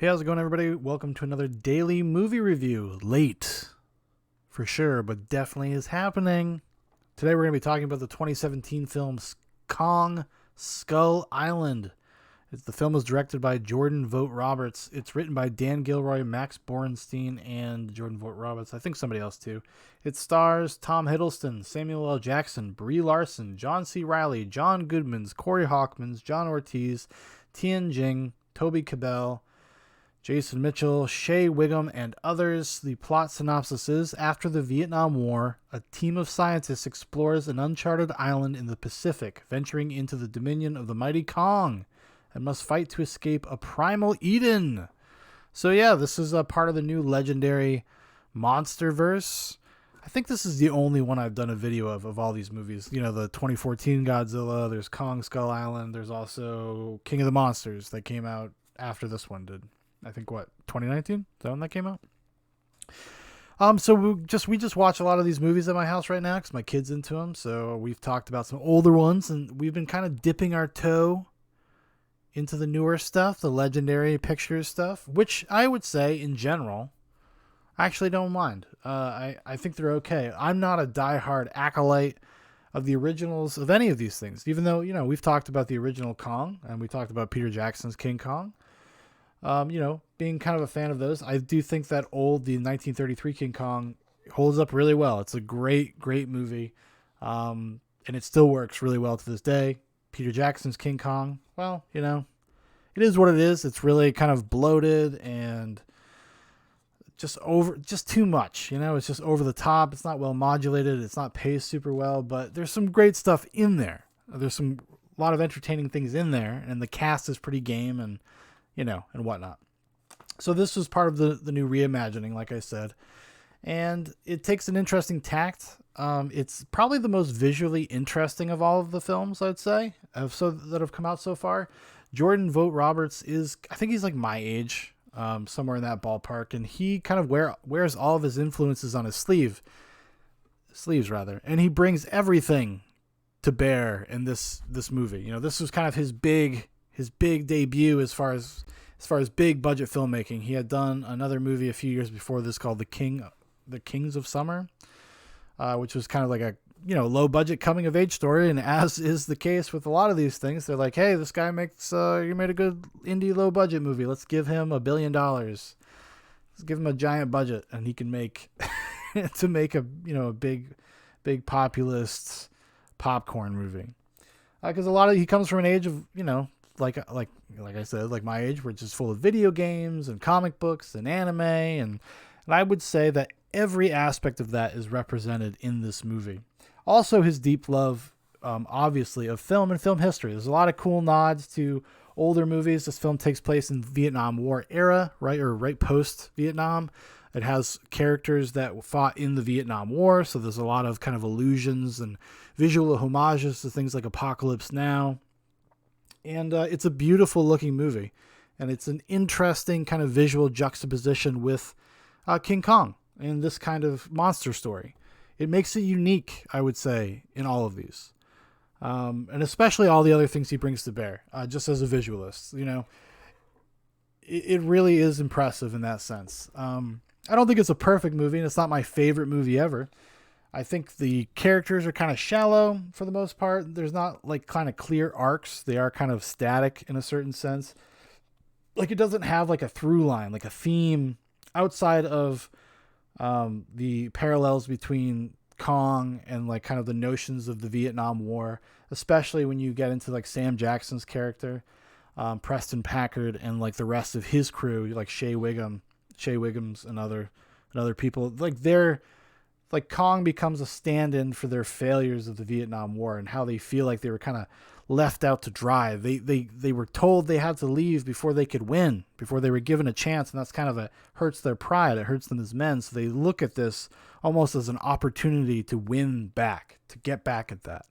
Hey, how's it going, everybody? Welcome to another daily movie review. Late, for sure, but definitely is happening. Today we're going to be talking about the 2017 film Kong Skull Island. The film was directed by Jordan Vogt-Roberts. It's written by Dan Gilroy, Max Borenstein, and Jordan Vogt-Roberts. I think somebody else too. It stars Tom Hiddleston, Samuel L. Jackson, Brie Larson, John C. Reilly, John Goodmans, Corey Hawkins, John Ortiz, Tian Jing, Toby Cabell, Jason Mitchell, Shea Wiggum, and others. The plot synopsis is, after the Vietnam War, a team of scientists explores an uncharted island in the Pacific, venturing into the dominion of the mighty Kong, and must fight to escape a primal Eden. So yeah, this is a part of the new legendary Monsterverse. I think this is the only one I've done a video of all these movies. You know, the 2014 Godzilla, there's Kong Skull Island, there's also King of the Monsters that came out after this one did. I think 2019? Is that when that came out? So we just watch a lot of these movies at my house right now because my kid's into them. So we've talked about some older ones, and we've been kind of dipping our toe into the newer stuff, the legendary pictures stuff, which I would say in general, I actually don't mind. I think they're okay. I'm not a diehard acolyte of the originals of any of these things, even though, you know, we've talked about the original Kong and we talked about Peter Jackson's King Kong. Being kind of a fan of those. I do think that the 1933 King Kong holds up really well. It's a great, great movie. And it still works really well to this day. Peter Jackson's King Kong, well, you know, it is what it is. It's really kind of bloated and just too much, you know, it's just over the top. It's not well modulated. It's not paced super well, but there's some great stuff in there. There's a lot of entertaining things in there, and the cast is pretty game and, you know, and whatnot. So this was part of the new reimagining, like I said, and it takes an interesting tact. It's probably the most visually interesting of all of the films, I'd say, that have come out so far. Jordan Vogt-Roberts I think he's like my age, somewhere in that ballpark, and he kind of wears all of his influences on his sleeves, rather, and he brings everything to bear in this movie. You know, this was kind of his big debut as far as big budget filmmaking. He had done another movie a few years before this called The Kings of Summer, which was kind of like a, you know, low budget coming of age story. And as is the case with a lot of these things, they're like, hey, this guy you made a good indie low budget movie. Let's give him $1 billion. Let's give him a giant budget, and he can make to make a, you know, a big populist popcorn movie. Because he comes from an age of, you know, like I said, like my age, which is full of video games and comic books and anime, and I would say that every aspect of that is represented in this movie. Also, his deep love, obviously, of film and film history. There's a lot of cool nods to older movies. This film takes place in the Vietnam War era, right post Vietnam. It has characters that fought in the Vietnam War, so there's a lot of kind of allusions and visual homages to things like Apocalypse Now. And it's a beautiful looking movie, and it's an interesting kind of visual juxtaposition with King Kong and this kind of monster story. It makes it unique, I would say, in all of these, and especially all the other things he brings to bear, just as a visualist. You know, it really is impressive in that sense. I don't think it's a perfect movie, and it's not my favorite movie ever. I think the characters are kind of shallow for the most part. There's not like kind of clear arcs. They are kind of static in a certain sense. Like it doesn't have like a through line, like a theme outside of the parallels between Kong and like kind of the notions of the Vietnam War, especially when you get into like Sam Jackson's character, Preston Packard, and like the rest of his crew, like Shea Wiggums and other people. Like Kong becomes a stand-in for their failures of the Vietnam War and how they feel like they were kind of left out to dry. They were told they had to leave before they could win, before they were given a chance, and that's kind of hurts their pride. It hurts them as men. So they look at this almost as an opportunity to win back, to get back at that.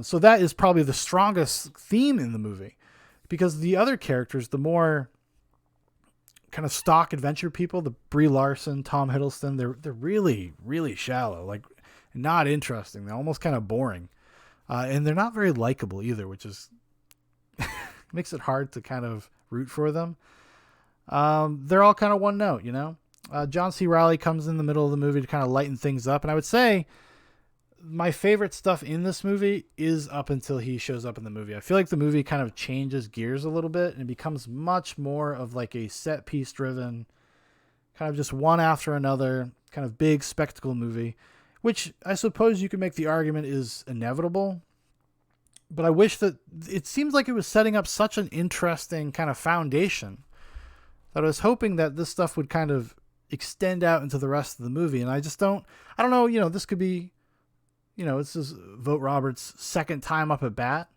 So that is probably the strongest theme in the movie, because the other characters, the more kind of stock adventure people, the Brie Larson, Tom Hiddleston, they're really, really shallow, like not interesting. They're almost kind of boring. And they're not very likable either, which is makes it hard to kind of root for them. they're all kind of one note, you know. John C. Reilly comes in the middle of the movie to kind of lighten things up, and I would say my favorite stuff in this movie is up until he shows up in the movie. I feel like the movie kind of changes gears a little bit and it becomes much more of like a set piece driven, kind of just one after another, kind of big spectacle movie, which I suppose you could make the argument is inevitable. But I wish that it seems like it was setting up such an interesting kind of foundation that I was hoping that this stuff would kind of extend out into the rest of the movie. And I don't know, this could be, this is Vogt-Roberts' second time up at bat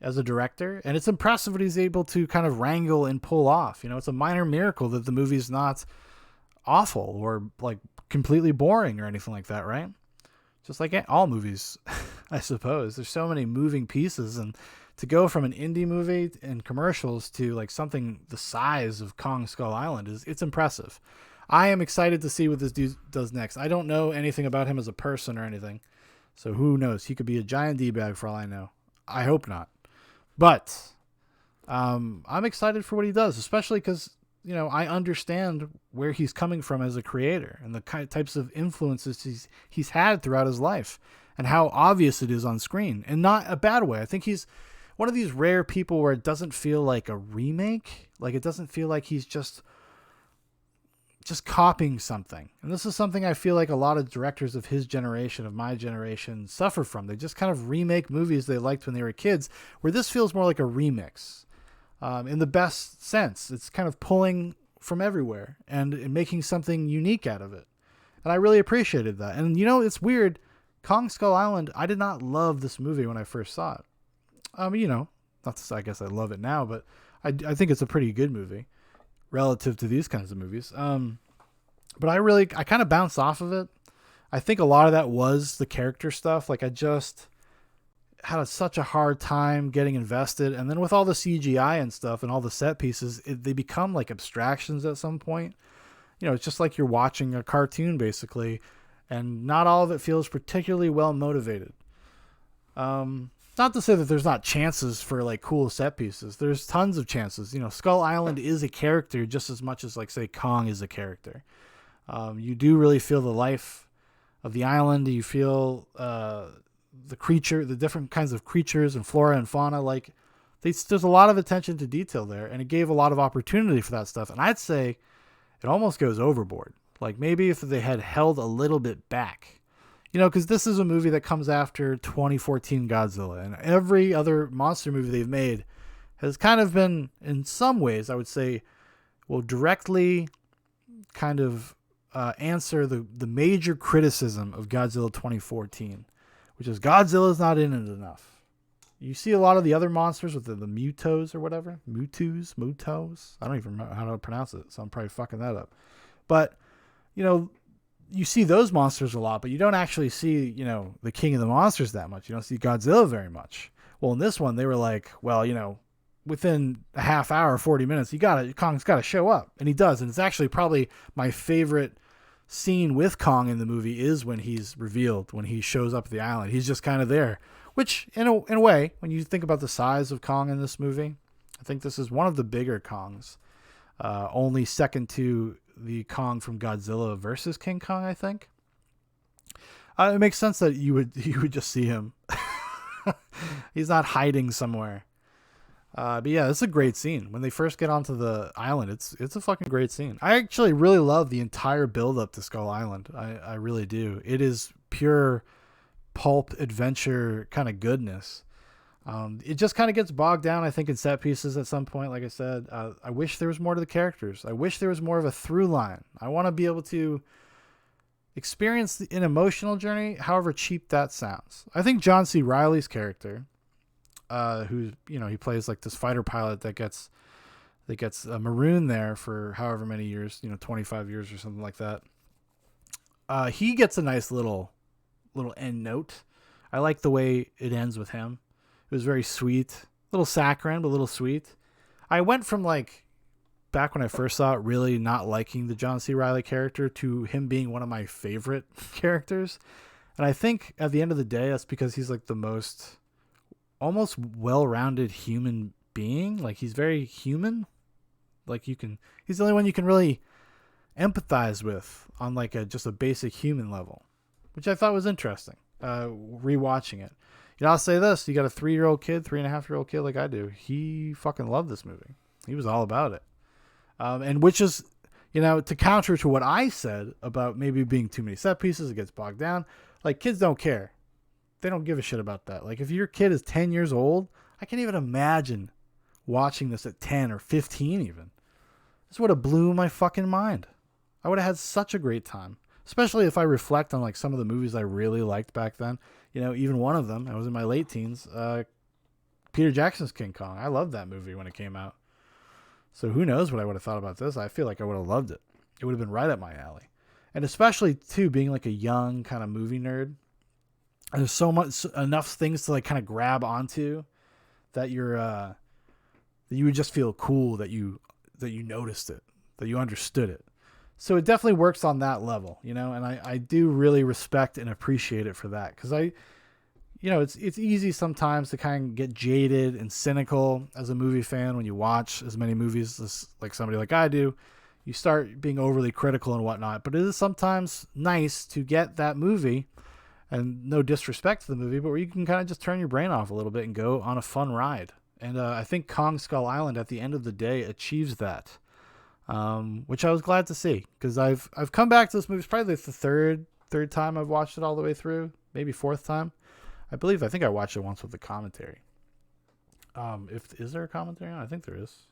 as a director. And it's impressive what he's able to kind of wrangle and pull off. It's a minor miracle that the movie's not awful or like completely boring or anything like that, right? Just like all movies, I suppose. There's so many moving pieces, and to go from an indie movie and commercials to like something the size of Kong Skull Island it's impressive. I am excited to see what this dude does next. I don't know anything about him as a person or anything, so who knows? He could be a giant D-bag for all I know. I hope not. But I'm excited for what he does, especially because I understand where he's coming from as a creator and the types of influences he's had throughout his life and how obvious it is on screen, and not a bad way. I think he's one of these rare people where it doesn't feel like a remake. Like it doesn't feel like he's just copying something. And this is something I feel like a lot of directors of his generation, of my generation, suffer from. They just kind of remake movies they liked when they were kids, where this feels more like a remix. In the best sense. It's kind of pulling from everywhere and making something unique out of it. And I really appreciated that. And it's weird. Kong Skull Island, I did not love this movie when I first saw it. Not to say I guess I love it now, but I think it's a pretty good movie relative to these kinds of movies. But I kind of bounced off of it. I think a lot of that was the character stuff. Like I just had such a hard time getting invested, and then with all the CGI and stuff and all the set pieces, they become like abstractions at some point. It's just like you're watching a cartoon basically, and not all of it feels particularly well motivated. Not to say that there's not chances for like cool set pieces. There's tons of chances. Skull Island is a character just as much as like say Kong is a character. You do really feel the life of the island. You feel the different kinds of creatures and flora and fauna. Like there's a lot of attention to detail there, and it gave a lot of opportunity for that stuff. And I'd say it almost goes overboard. Like maybe if they had held a little bit back, because this is a movie that comes after 2014 Godzilla, and every other monster movie they've made has kind of been, in some ways, I would say, will directly kind of answer the major criticism of Godzilla 2014, which is Godzilla's not in it enough. You see a lot of the other monsters with the Mutos or whatever. Mutos. I don't even know how to pronounce it, so I'm probably fucking that up. But, you see those monsters a lot, but you don't actually see, the king of the monsters that much. You don't see Godzilla very much. Well, in this one, they were like, well, within a half hour, 40 minutes, Kong's got to show up. And he does. And it's actually probably my favorite scene with Kong in the movie is when he's revealed, when he shows up at the island. He's just kind of there, which in a way, when you think about the size of Kong in this movie, I think this is one of the bigger Kongs, only second to the Kong from Godzilla versus King Kong, I think. It makes sense that you would just see him. He's not hiding somewhere. But yeah, it's a great scene. When they first get onto the island, it's a fucking great scene. I actually really love the entire build up to Skull Island. I really do. It is pure pulp adventure kind of goodness. It just kind of gets bogged down, I think, in set pieces at some point. Like I said, I wish there was more to the characters. I wish there was more of a through line. I want to be able to experience an emotional journey, however cheap that sounds. I think John C. Reilly's character, who he plays like this fighter pilot that gets marooned there for however many years, 25 years or something like that. He gets a nice little end note. I like the way it ends with him. It was very sweet, a little saccharine, but a little sweet. I went from like back when I first saw it, really not liking the John C. Reilly character to him being one of my favorite characters. And I think at the end of the day, that's because he's like the most almost well-rounded human being. Like he's very human. like he's the only one you can really empathize with on like just a basic human level, which I thought was interesting. Rewatching it, I'll say this: you got a 3-year-old kid, 3.5-year-old kid like I do. He fucking loved this movie. He was all about it, and which is, to counter to what I said about maybe being too many set pieces, it gets bogged down. Like, kids don't care; they don't give a shit about that. Like, if your kid is 10 years old, I can't even imagine watching this at 10 or 15 even. This would have blew my fucking mind. I would have had such a great time. Especially if I reflect on like some of the movies I really liked back then. Even one of them, I was in my late teens, Peter Jackson's King Kong. I loved that movie when it came out. So who knows what I would have thought about this. I feel like I would have loved it. It would have been right up my alley. And especially too, being like a young kind of movie nerd. And there's enough things to like kind of grab onto that that you would just feel cool that you noticed it, that you understood it. So it definitely works on that level, and I do really respect and appreciate it for that. Because it's easy sometimes to kind of get jaded and cynical as a movie fan when you watch as many movies as like somebody like I do. You start being overly critical and whatnot. But it is sometimes nice to get that movie, and no disrespect to the movie, but where you can kind of just turn your brain off a little bit and go on a fun ride. And I think Kong Skull Island at the end of the day achieves that. Which I was glad to see, because I've come back to this movie. It's probably the third time I've watched it all the way through, maybe fourth time. I think I watched it once with the commentary. Is there a commentary on it? I think there is.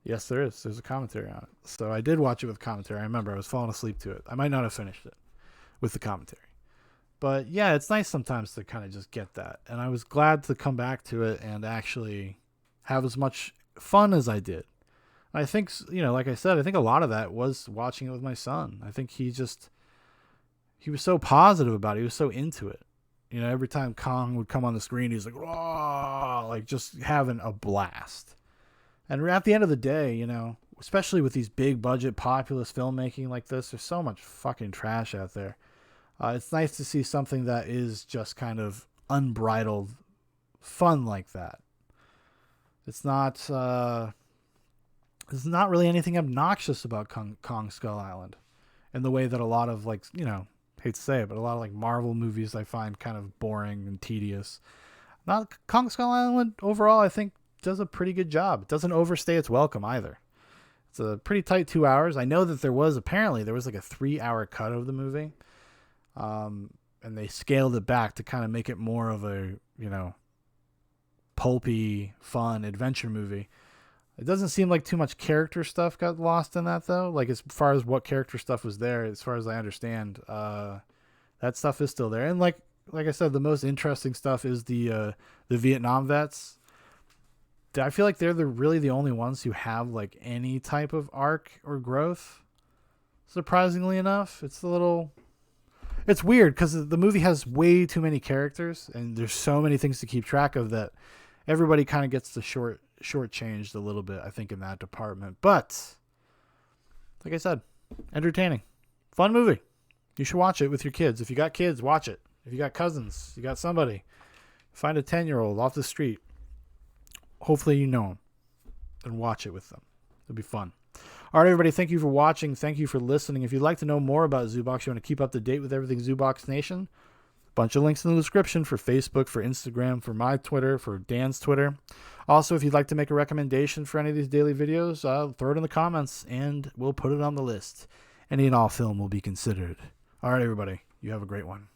Yes, there is. There's a commentary on it. So I did watch it with commentary. I remember I was falling asleep to it. I might not have finished it with the commentary. But yeah, it's nice sometimes to kind of just get that. And I was glad to come back to it and actually have as much fun as I did. I think, like I said, I think a lot of that was watching it with my son. I think he was so positive about it. He was so into it. Every time Kong would come on the screen, he's like, "Whoa!" Like just having a blast. And at the end of the day, especially with these big budget populist filmmaking like this, there's so much fucking trash out there. It's nice to see something that is just kind of unbridled fun like that. It's not really anything obnoxious about Kong Skull Island in the way that a lot of hate to say it, but a lot of like Marvel movies I find kind of boring and tedious. Not Kong Skull Island overall, I think does a pretty good job. It doesn't overstay its welcome either. It's a pretty tight 2 hours. I know that there was like a 3-hour cut of the movie. And they scaled it back to kind of make it more of a, pulpy, fun adventure movie. It doesn't seem like too much character stuff got lost in that though. Like as far as what character stuff was there, as far as I understand, that stuff is still there. And like I said, the most interesting stuff is the Vietnam vets. I feel like they're really the only ones who have like any type of arc or growth. Surprisingly enough, it's weird because the movie has way too many characters and there's so many things to keep track of that everybody kind of gets the shortchanged a little bit, I think, in that department. But like I said, entertaining, fun movie. You should watch it with your kids. If you got kids, watch it. If you got cousins, you got somebody, find a 10-year-old off the street. Hopefully you know them and watch it with them. It'll be fun. All right, everybody, thank you for watching. Thank you for listening. If you'd like to know more about Zoobox, you want to keep up to date with everything Zoobox Nation, a bunch of links in the description for Facebook, for Instagram, for my Twitter, for Dan's Twitter. Also, if you'd like to make a recommendation for any of these daily videos, throw it in the comments, and we'll put it on the list. Any and all film will be considered. All right, everybody, you have a great one.